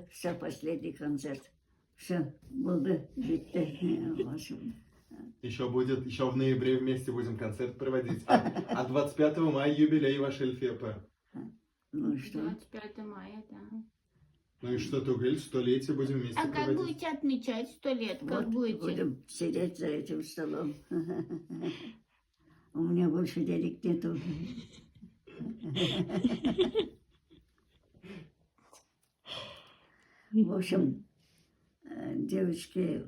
все, последний концерт. Все, болды, bitti. В общем, Еще в ноябре вместе будем концерт проводить. А 25 мая юбилей ваш ЛФП. ну и что? 25 мая, да. Ну и что, ты говоришь, 100-летие будем вместе А как проводить? будете отмечать 100 лет? Как Вот будете? будем сидеть за этим столом. У меня больше денег нету. В общем, девочки,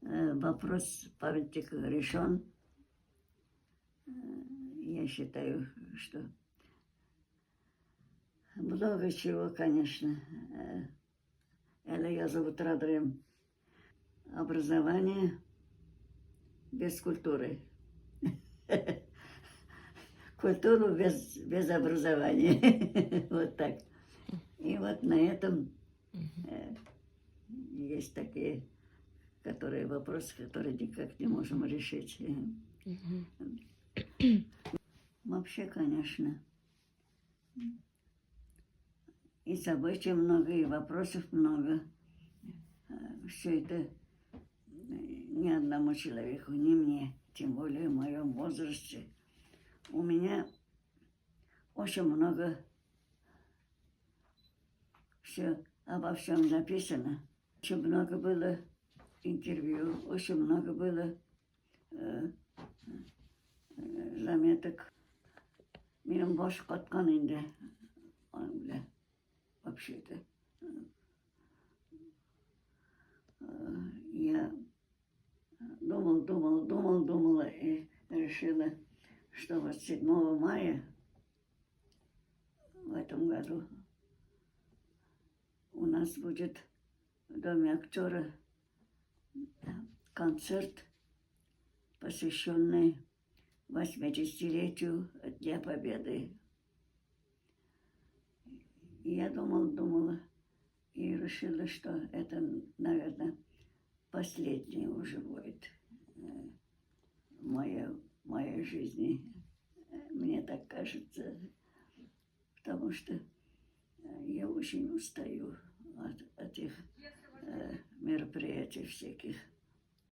вопрос памятника решен. Я считаю, что много чего, конечно. Это я зовут Радрем. Образование без культуры. Культуру без образования. Вот так. И вот на этом есть такие вопросы, которые никак не можем решить. Вообще, конечно, и событий много, и вопросов много. Все это ни одному человеку, ни мне, тем более в моем возрасте. У меня очень много обо всем написано. Очень много было интервью, очень много было заметок. Benim boş katkan indi. Öyle. Вообще-то. Я думала и решила, что вот 7 мая в этом году у нас будет в Доме актера концерт, посвященный 80-летию Дня Победы. И я думала и решила, что это, наверное, последнее уже будет в моей жизни. Мне так кажется, потому что я очень устаю от этих мероприятий всяких.